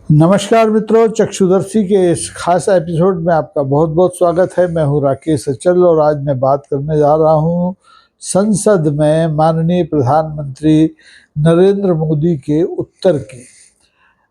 नमस्कार मित्रों, चक्षुदर्शी के इस खास एपिसोड में आपका बहुत बहुत स्वागत है। मैं हूं राकेश अचल और आज मैं बात करने जा रहा हूं संसद में माननीय प्रधानमंत्री नरेंद्र मोदी के उत्तर की।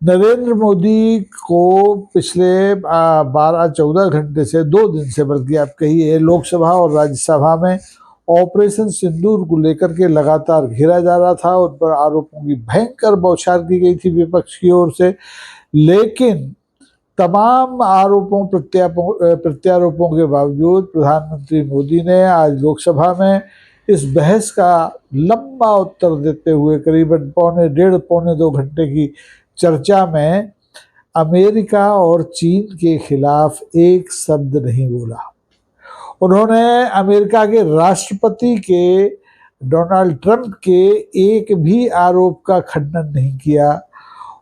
नरेंद्र मोदी को पिछले 12-14 घंटे से 2 दिन से बल्कि आप कहिए लोकसभा और राज्यसभा में ऑपरेशन सिंदूर को लेकर के लगातार घेरा जा रहा था। उन पर आरोपों की भयंकर बौछार की गई थी विपक्ष की ओर से, लेकिन तमाम आरोपों प्रत्यारोपों के बावजूद प्रधानमंत्री मोदी ने आज लोकसभा में इस बहस का लंबा उत्तर देते हुए करीबन पौने 2 घंटे की चर्चा में अमेरिका और चीन के खिलाफ एक शब्द नहीं बोला। उन्होंने अमेरिका के राष्ट्रपति के डोनाल्ड ट्रंप के एक भी आरोप का खंडन नहीं किया।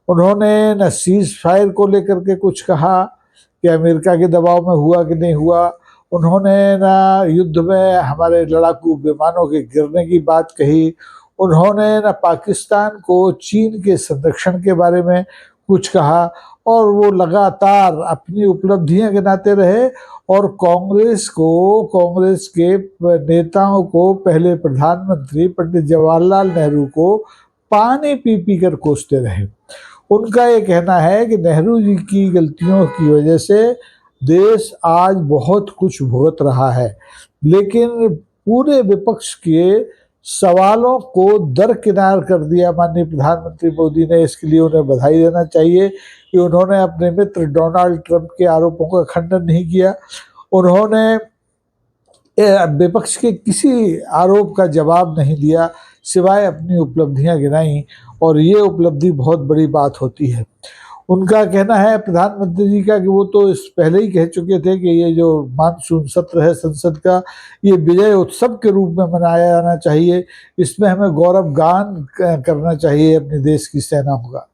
उन्होंने न सीज फायर को लेकर के कुछ कहा कि अमेरिका के दबाव में हुआ कि नहीं हुआ। उन्होंने न युद्ध में हमारे लड़ाकू विमानों के गिरने की बात कही। उन्होंने न पाकिस्तान को चीन के संरक्षण के बारे में कुछ कहा। और वो लगातार अपनी उपलब्धियां गिनाते रहे और कांग्रेस के नेताओं को, पहले प्रधानमंत्री पंडित जवाहरलाल नेहरू को पानी पी पी कर कोसते रहे। उनका ये कहना है कि नेहरू जी की गलतियों की वजह से देश आज बहुत कुछ भुगत रहा है, लेकिन पूरे विपक्ष के सवालों को दरकिनार कर दिया माननीय प्रधानमंत्री मोदी ने। इसके लिए उन्हें बधाई देना चाहिए कि उन्होंने अपने मित्र डोनाल्ड ट्रंप के आरोपों का खंडन नहीं किया। उन्होंने विपक्ष के किसी आरोप का जवाब नहीं दिया, सिवाय अपनी उपलब्धियां गिनाई, और ये उपलब्धि बहुत बड़ी बात होती है। उनका कहना है प्रधानमंत्री जी का कि वो तो इस पहले ही कह चुके थे कि ये जो मानसून सत्र है संसद का, ये विजय उत्सव के रूप में मनाया जाना चाहिए। इसमें हमें गौरव गान करना चाहिए अपने देश की सेनाओं का।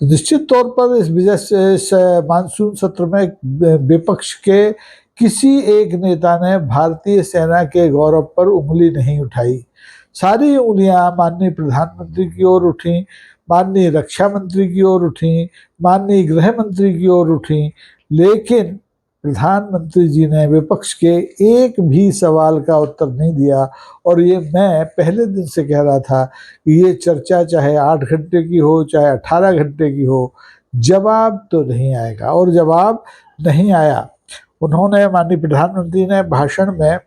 तो निश्चित तौर पर इस मानसून सत्र में विपक्ष के किसी एक नेता ने भारतीय सेना के गौरव पर उंगली नहीं उठाई। सारी उंगलियां माननीय प्रधानमंत्री की ओर उठी, माननीय रक्षा मंत्री की ओर उठी, माननीय गृह मंत्री की ओर उठी, लेकिन प्रधानमंत्री जी ने विपक्ष के एक भी सवाल का उत्तर नहीं दिया। और ये मैं पहले दिन से कह रहा था कि ये चर्चा चाहे 8 घंटे की हो चाहे 18 घंटे की हो, जवाब तो नहीं आएगा, और जवाब नहीं आया। उन्होंने, माननीय प्रधानमंत्री ने भाषण में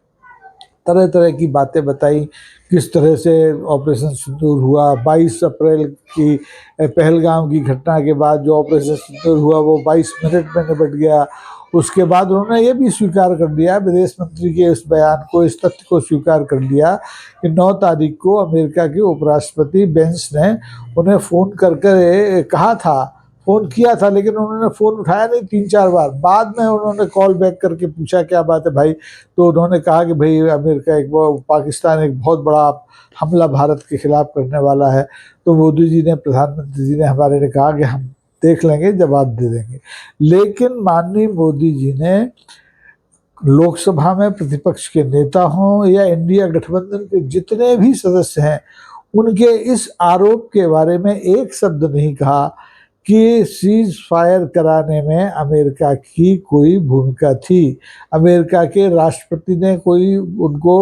तरह तरह की बातें बताई, किस तरह से ऑपरेशन सिंदूर हुआ। 22 अप्रैल की पहलगाम की घटना के बाद जो ऑपरेशन सिंदूर हुआ वो 22 मिनट में निपट गया। उसके बाद उन्होंने ये भी स्वीकार कर दिया, विदेश मंत्री के इस बयान को, इस तथ्य को स्वीकार कर दिया कि 9 तारीख को अमेरिका के उपराष्ट्रपति बेंस ने उन्हें फ़ोन किया था, लेकिन उन्होंने फ़ोन उठाया नहीं 3-4 बार। बाद में उन्होंने कॉल बैक करके पूछा क्या बात है भाई, तो उन्होंने कहा कि भाई पाकिस्तान एक बहुत बड़ा हमला भारत के खिलाफ करने वाला है। तो मोदी जी ने, प्रधानमंत्री जी ने हमारे ने कहा कि हम देख लेंगे, जवाब दे देंगे। लेकिन माननीय मोदी जी ने लोकसभा में प्रतिपक्ष के नेता हों या इंडिया गठबंधन के जितने भी सदस्य हैं, उनके इस आरोप के बारे में एक शब्द नहीं कहा कि सीज फायर कराने में अमेरिका की कोई भूमिका थी। अमेरिका के राष्ट्रपति ने कोई उनको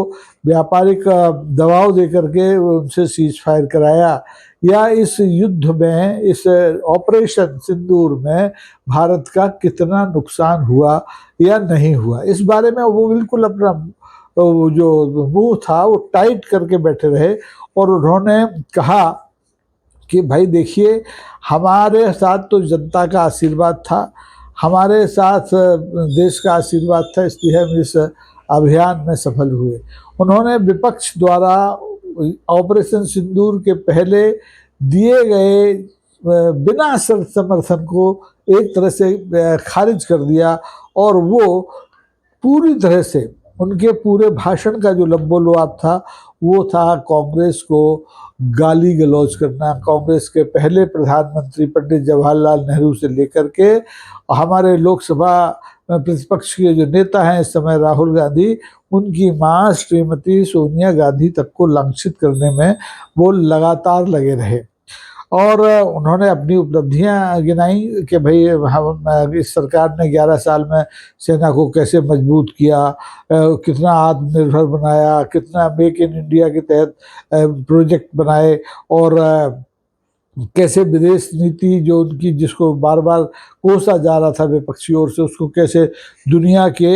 व्यापारिक दबाव देकर के उनसे सीज फायर कराया, या इस युद्ध में, इस ऑपरेशन सिंदूर में भारत का कितना नुकसान हुआ या नहीं हुआ, इस बारे में वो बिल्कुल अपना जो मुंह था वो टाइट करके बैठे रहे। और उन्होंने कहा कि भाई देखिए, हमारे साथ तो जनता का आशीर्वाद था, हमारे साथ देश का आशीर्वाद था, इसलिए हम इस अभियान में सफल हुए। उन्होंने विपक्ष द्वारा ऑपरेशन सिंदूर के पहले दिए गए बिना शर्त समर्थन को एक तरह से खारिज कर दिया, और वो पूरी तरह से, उनके पूरे भाषण का जो लंबोलवाब था वो था कांग्रेस को गाली गलौज करना। कांग्रेस के पहले प्रधानमंत्री पंडित जवाहरलाल नेहरू से लेकर के हमारे लोकसभा प्रतिपक्ष के जो नेता हैं इस समय राहुल गांधी, उनकी मां श्रीमती सोनिया गांधी तक को लांछित करने में वो लगातार लगे रहे। और उन्होंने अपनी उपलब्धियां गिनाई कि भाई हम इस सरकार ने 11 साल में सेना को कैसे मजबूत किया, कितना आत्मनिर्भर बनाया, कितना मेक इन इंडिया के तहत प्रोजेक्ट बनाए, और कैसे विदेश नीति जो उनकी, जिसको बार बार कोसा जा रहा था विपक्षी ओर से, उसको कैसे दुनिया के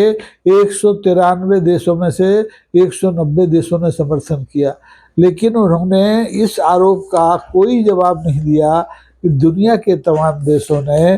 193 देशों में से 190 देशों ने समर्थन किया। लेकिन उन्होंने इस आरोप का कोई जवाब नहीं दिया कि दुनिया के तमाम देशों ने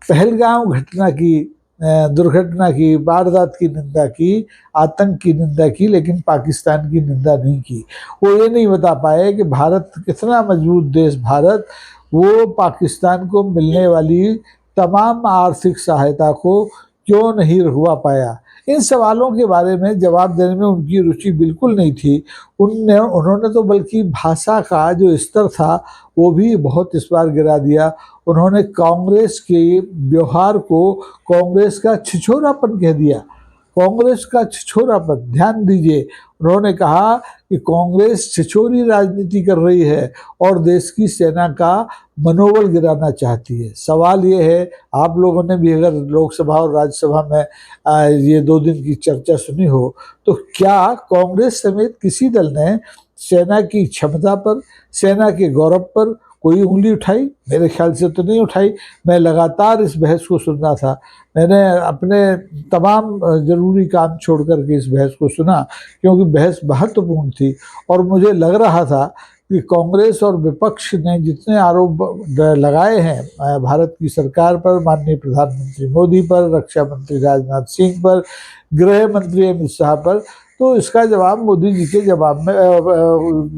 पहलगाम घटना की, दुर्घटना की, वारदात की निंदा की, आतंक की निंदा की, लेकिन पाकिस्तान की निंदा नहीं की। वो ये नहीं बता पाए कि भारत कितना मजबूत देश, भारत वो पाकिस्तान को मिलने वाली तमाम आर्थिक सहायता को क्यों नहीं रुकवा पाया। इन सवालों के बारे में जवाब देने में उनकी रुचि बिल्कुल नहीं थी। उन्होंने तो बल्कि भाषा का जो स्तर था वो भी बहुत इस बार गिरा दिया। उन्होंने कांग्रेस के व्यवहार को कांग्रेस का छिछोरापन कह दिया, कांग्रेस का छिछोरापन। ध्यान दीजिए, उन्होंने कहा कि कांग्रेस छिछोरी राजनीति कर रही है और देश की सेना का मनोबल गिराना चाहती है। सवाल ये है, आप लोगों ने भी अगर लोकसभा और राज्यसभा में ये 2 दिन की चर्चा सुनी हो, तो क्या कांग्रेस समेत किसी दल ने सेना की क्षमता पर, सेना के गौरव पर कोई उंगली उठाई? मेरे ख्याल से तो नहीं उठाई। मैं लगातार इस बहस को सुन रहा था, मैंने अपने तमाम जरूरी काम छोड़ करके इस बहस को सुना, क्योंकि बहस महत्वपूर्ण थी। और मुझे लग रहा था कि कांग्रेस और विपक्ष ने जितने आरोप लगाए हैं भारत की सरकार पर, माननीय प्रधानमंत्री मोदी पर, रक्षा मंत्री राजनाथ सिंह पर, गृह मंत्री अमित शाह पर, तो इसका जवाब मोदी जी के जवाब में,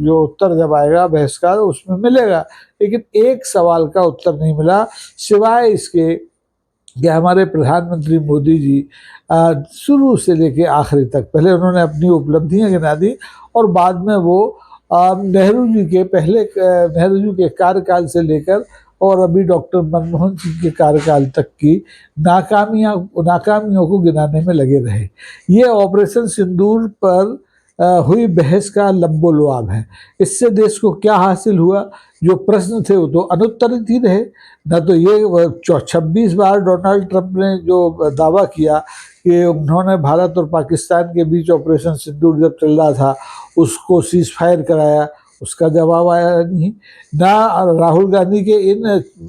जो उत्तर जब आएगा बहस का, उसमें मिलेगा। लेकिन एक सवाल का उत्तर नहीं मिला, सिवाय इसके कि हमारे प्रधानमंत्री मोदी जी शुरू से लेके आखिरी तक, पहले उन्होंने अपनी उपलब्धियां गिना दी और बाद में वो नेहरू जी के कार्यकाल से लेकर और अभी डॉक्टर मनमोहन सिंह के कार्यकाल तक की नाकामियों को गिनाने में लगे रहे। ये ऑपरेशन सिंदूर पर हुई बहस का लंबोलुआब है। इससे देश को क्या हासिल हुआ? जो प्रश्न थे वो तो अनुत्तरित ही रहे। न तो ये 26 बार डोनाल्ड ट्रंप ने जो दावा किया कि उन्होंने भारत और पाकिस्तान के बीच ऑपरेशन सिंदूर जब चल रहा था उसको सीज फायर कराया, उसका जवाब आया नहीं। ना राहुल गांधी के इन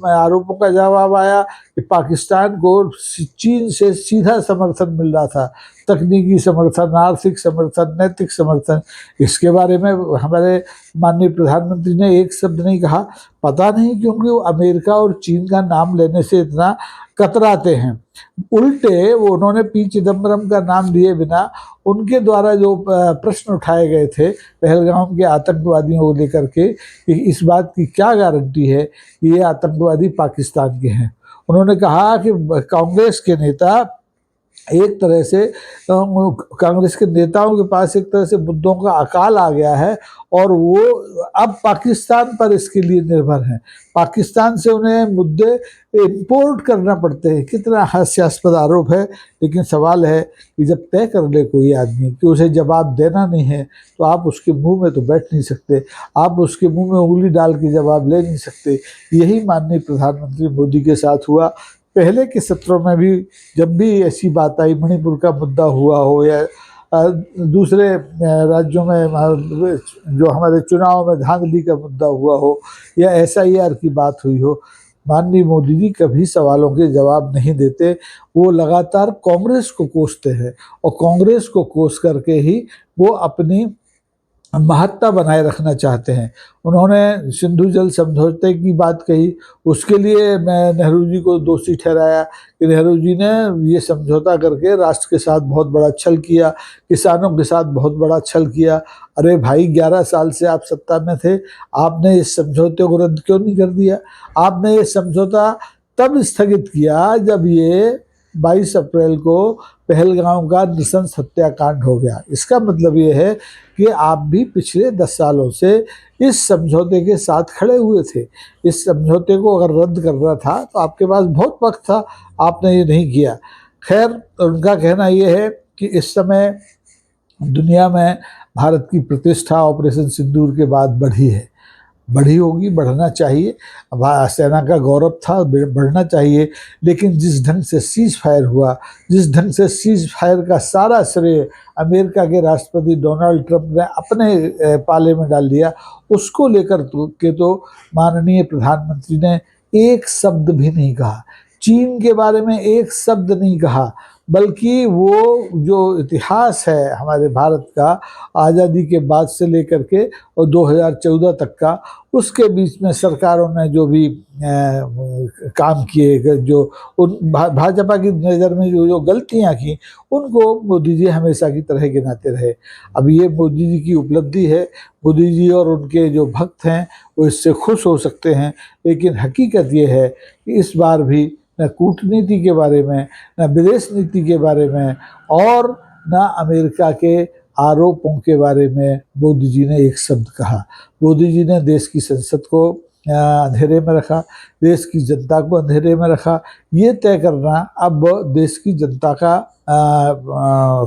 आरोपों का जवाब आया कि पाकिस्तान को चीन से सीधा समर्थन मिल रहा था, तकनीकी समर्थन, आर्थिक समर्थन, नैतिक समर्थन। इसके बारे में हमारे माननीय प्रधानमंत्री ने एक शब्द नहीं कहा। पता नहीं क्योंकि वो अमेरिका और चीन का नाम लेने से इतना कतराते हैं। उल्टे वो उन्होंने पी चिदम्बरम का नाम लिए बिना उनके द्वारा जो प्रश्न उठाए गए थे पहलगाम के आतंकवादियों को लेकर के, इस बात की क्या गारंटी है कि ये आतंकवादी पाकिस्तान के हैं। उन्होंने कहा कि कांग्रेस के नेता एक तरह से, कांग्रेस के नेताओं के पास एक तरह से मुद्दों का अकाल आ गया है और वो अब पाकिस्तान पर इसके लिए निर्भर हैं। पाकिस्तान से उन्हें मुद्दे इंपोर्ट करना पड़ते हैं। कितना हास्यास्पद आरोप है। लेकिन सवाल है कि जब तय कर ले कोई आदमी कि उसे जवाब देना नहीं है, तो आप उसके मुंह में तो बैठ नहीं सकते, आप उसके मुंह में उंगली डाल के जवाब ले नहीं सकते। यही माननीय प्रधानमंत्री मोदी के साथ हुआ। पहले के सत्रों में भी जब भी ऐसी बात आई, मणिपुर का मुद्दा हुआ हो या दूसरे राज्यों में जो हमारे चुनाव में धांधली का मुद्दा हुआ हो या SIR की बात हुई हो, माननीय मोदी जी कभी सवालों के जवाब नहीं देते। वो लगातार कांग्रेस को कोसते हैं और कांग्रेस को कोस करके ही वो अपनी महत्ता बनाए रखना चाहते हैं। उन्होंने सिंधु जल समझौते की बात कही, उसके लिए मैं नेहरू जी को दोषी ठहराया कि नेहरू जी ने ये समझौता करके राष्ट्र के साथ बहुत बड़ा छल किया, किसानों के साथ बहुत बड़ा छल किया। अरे भाई, 11 साल से आप सत्ता में थे, आपने इस समझौते को रद्द क्यों नहीं कर दिया? आपने ये समझौता तब स्थगित किया जब ये 22 अप्रैल को पहलगाम का नृशंस हत्याकांड हो गया। इसका मतलब ये है कि आप भी पिछले 10 सालों से इस समझौते के साथ खड़े हुए थे। इस समझौते को अगर रद्द करना था तो आपके पास बहुत वक्त था, आपने ये नहीं किया। खैर, उनका कहना ये है कि इस समय दुनिया में भारत की प्रतिष्ठा ऑपरेशन सिंदूर के बाद बढ़ी है। बढ़ी होगी, बढ़ना चाहिए, सेना का गौरव था, बढ़ना चाहिए। लेकिन जिस ढंग से सीज फायर हुआ, जिस ढंग से सीज फायर का सारा श्रेय अमेरिका के राष्ट्रपति डोनाल्ड ट्रंप ने अपने पाले में डाल दिया, उसको लेकर तो माननीय प्रधानमंत्री ने एक शब्द भी नहीं कहा, चीन के बारे में एक शब्द नहीं कहा, बल्कि वो जो इतिहास है हमारे भारत का आज़ादी के बाद से लेकर के और 2014 तक का, उसके बीच में सरकारों ने जो भी काम किए, जो उन भाजपा की नज़र में जो गलतियां की, उनको मोदी जी हमेशा की तरह गिनाते रहे। अब ये मोदी जी की उपलब्धि है, मोदी जी और उनके जो भक्त हैं वो इससे खुश हो सकते हैं, लेकिन हकीकत ये है कि इस बार भी न कूटनीति के बारे में, न विदेश नीति के बारे में, और न अमेरिका के आरोपों के बारे में मोदी जी ने एक शब्द कहा। मोदी जी ने देश की संसद को अंधेरे में रखा, देश की जनता को अंधेरे में रखा। ये तय करना अब देश की जनता का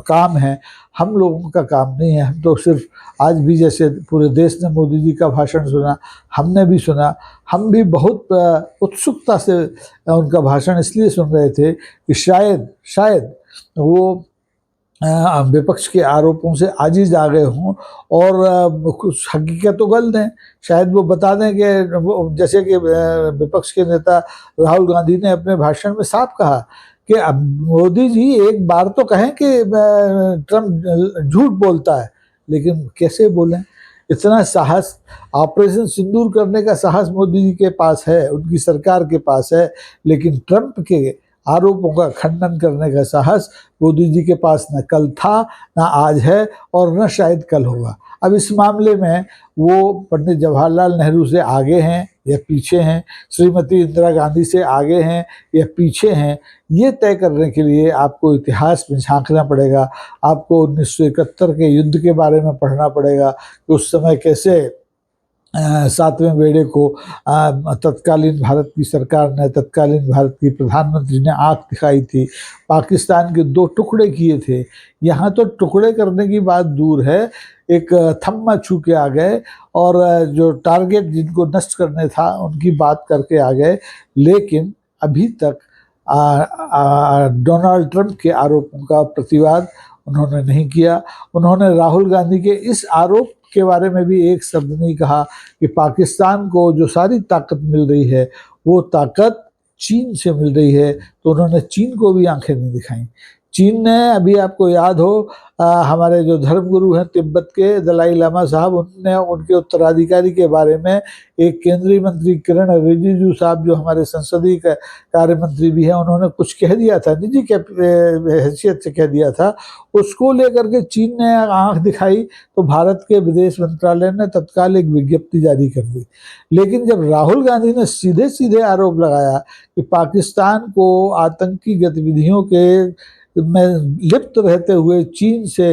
काम है, हम लोगों का काम नहीं है। हम तो सिर्फ आज भी जैसे पूरे देश ने मोदी जी का भाषण सुना, हमने भी सुना, हम भी बहुत उत्सुकता से उनका भाषण इसलिए सुन रहे थे कि शायद वो विपक्ष के आरोपों से आजिज आ गए हों और कुछ हकीकत तो गलत है, शायद वो बता दें कि जैसे कि विपक्ष के नेता राहुल गांधी ने अपने भाषण में साफ कहा कि अब मोदी जी एक बार तो कहें कि ट्रम्प झूठ बोलता है, लेकिन कैसे बोलें? इतना साहस, ऑपरेशन सिंदूर करने का साहस मोदी जी के पास है, उनकी सरकार के पास है, लेकिन ट्रंप के आरोपों का खंडन करने का साहस मोदी जी के पास न कल था, न आज है, और न शायद कल होगा। अब इस मामले में वो पंडित जवाहरलाल नेहरू से आगे हैं या पीछे हैं, श्रीमती इंदिरा गांधी से आगे हैं या पीछे हैं, ये तय करने के लिए आपको इतिहास में झांकना पड़ेगा। आपको 1971 के युद्ध के बारे में पढ़ना पड़ेगा कि उस समय कैसे 7वें बेड़े को तत्कालीन भारत की सरकार ने, तत्कालीन भारत की प्रधानमंत्री ने आंख दिखाई थी, पाकिस्तान के 2 टुकड़े किए थे। यहाँ तो टुकड़े करने की बात दूर है, एक थम्मा छू के आ गए और जो टारगेट जिनको नष्ट करने था उनकी बात करके आ गए। लेकिन अभी तक डोनाल्ड ट्रंप के आरोपों का प्रतिवाद उन्होंने नहीं किया। उन्होंने राहुल गांधी के इस आरोप के बारे में भी एक शब्द नहीं कहा कि पाकिस्तान को जो सारी ताकत मिल रही है वो ताकत चीन से मिल रही है, तो उन्होंने चीन को भी आंखें नहीं दिखाई। चीन ने, अभी आपको याद हो, हमारे जो धर्मगुरु हैं तिब्बत के दलाई लामा साहब, उनने उनके उत्तराधिकारी के बारे में एक केंद्रीय मंत्री किरण रिजिजू साहब जो हमारे संसदीय कार्य मंत्री भी हैं, उन्होंने कुछ कह दिया था, निजी के हैसियत से कह दिया था, उसको लेकर के चीन ने आंख दिखाई तो भारत के विदेश मंत्रालय ने तत्काल एक विज्ञप्ति जारी कर दी। लेकिन जब राहुल गांधी ने सीधे सीधे आरोप लगाया कि पाकिस्तान को आतंकी गतिविधियों के में लिप्त रहते हुए चीन से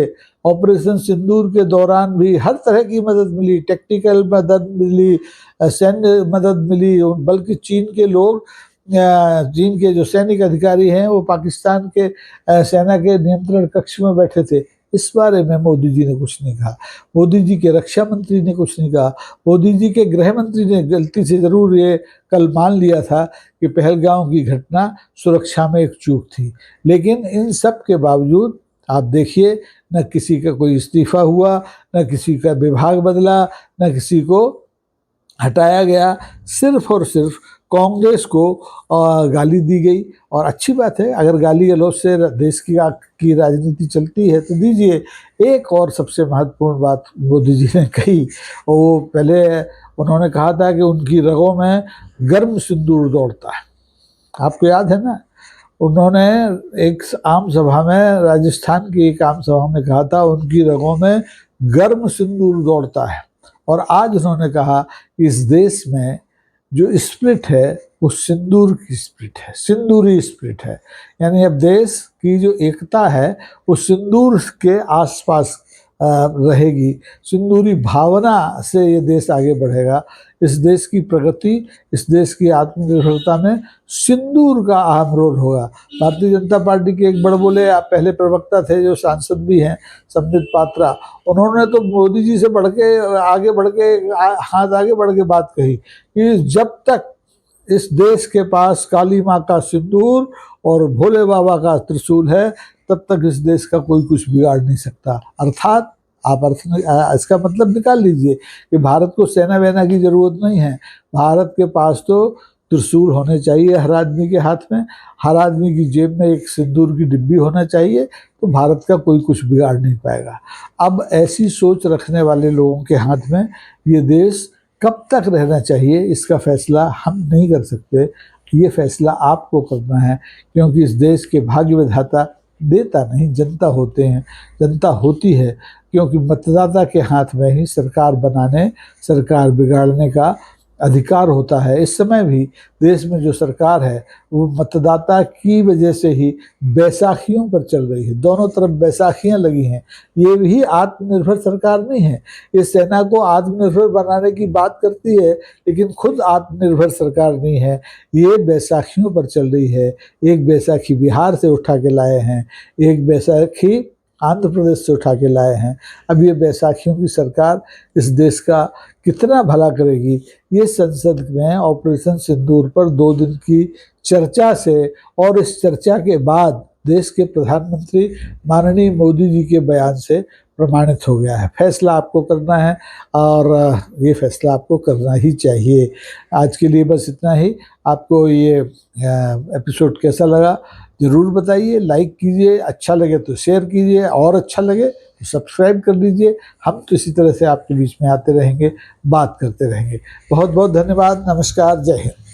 ऑपरेशन सिंदूर के दौरान भी हर तरह की मदद मिली, टेक्निकल मदद मिली, सैन्य मदद मिली, बल्कि चीन के लोग, चीन के जो सैनिक अधिकारी हैं वो पाकिस्तान के सेना के नियंत्रण कक्ष में बैठे थे। इस बारे में मोदी जी ने कुछ नहीं कहा, मोदी जी के रक्षा मंत्री ने कुछ नहीं कहा, मोदी जी के गृह मंत्री ने गलती से जरूर ये कल मान लिया था कि पहलगाम की घटना सुरक्षा में एक चूक थी। लेकिन इन सब के बावजूद आप देखिए, न किसी का कोई इस्तीफा हुआ, न किसी का विभाग बदला, न किसी को हटाया गया, सिर्फ और सिर्फ कांग्रेस को गाली दी गई। और अच्छी बात है, अगर गाली गलौज से देश की राजनीति चलती है तो दीजिए। एक और सबसे महत्वपूर्ण बात मोदी जी ने कही, और वो पहले उन्होंने कहा था कि उनकी रगों में गर्म सिंदूर दौड़ता है। आपको याद है ना, उन्होंने एक आम सभा में, राजस्थान की एक आम सभा में कहा था उनकी रगों में गर्म सिंदूर दौड़ता है। और आज उन्होंने कहा कि इस देश में जो स्प्रिट है वो सिंदूर की स्प्रिट है, सिंदूरी स्प्रिट है। यानी अब देश की जो एकता है वो सिंदूर के आसपास रहेगी, सिंदूरी भावना से ये देश आगे बढ़ेगा। इस देश की प्रगति, इस देश की आत्मनिर्भरता में सिंदूर का अहम रोल होगा। भारतीय जनता पार्टी के एक बड़बोले पहले प्रवक्ता थे जो सांसद भी हैं, संबित पात्रा, उन्होंने तो मोदी जी से हाथ आगे बढ़ के बात कही कि जब तक इस देश के पास काली माँ का सिंदूर और भोले बाबा का त्रिशूल है, तब तक इस देश का कोई कुछ बिगाड़ नहीं सकता। अर्थात आप इसका मतलब निकाल लीजिए कि भारत को सेना वेना की जरूरत नहीं है। भारत के पास तो त्रिशूल होने चाहिए हर आदमी के हाथ में, हर आदमी की जेब में एक सिंदूर की डिब्बी होना चाहिए, तो भारत का कोई कुछ बिगाड़ नहीं पाएगा। अब ऐसी सोच रखने वाले लोगों के हाथ में ये देश कब तक रहना चाहिए, इसका फैसला हम नहीं कर सकते। ये फैसला आपको करना है, क्योंकि इस देश के भाग्य विधाता देता नहीं, जनता होते हैं, जनता होती है, क्योंकि मतदाता के हाथ में ही सरकार बनाने, सरकार बिगाड़ने का अधिकार होता है। इस समय भी देश में जो सरकार है वो मतदाता की वजह से ही बैसाखियों पर चल रही है, दोनों तरफ बैसाखियां लगी हैं। ये भी आत्मनिर्भर सरकार नहीं है। ये सेना को आत्मनिर्भर बनाने की बात करती है, लेकिन खुद आत्मनिर्भर सरकार नहीं है। ये बैसाखियों पर चल रही है। एक बैसाखी बिहार से उठा के लाए हैं, एक बैसाखी आंध्र प्रदेश से उठा के लाए हैं। अब ये बैसाखियों की सरकार इस देश का कितना भला करेगी, ये संसद में ऑपरेशन सिंदूर पर 2 दिन की चर्चा से और इस चर्चा के बाद देश के प्रधानमंत्री माननीय मोदी जी के बयान से प्रमाणित हो गया है। फैसला आपको करना है और ये फैसला आपको करना ही चाहिए। आज के लिए बस इतना ही। आपको ये एपिसोड कैसा लगा ज़रूर बताइए, लाइक कीजिए, अच्छा लगे तो शेयर कीजिए, और अच्छा लगे तो सब्सक्राइब कर लीजिए। हम तो इसी तरह से आपके बीच में आते रहेंगे, बात करते रहेंगे। बहुत बहुत धन्यवाद। नमस्कार, जय हिंद।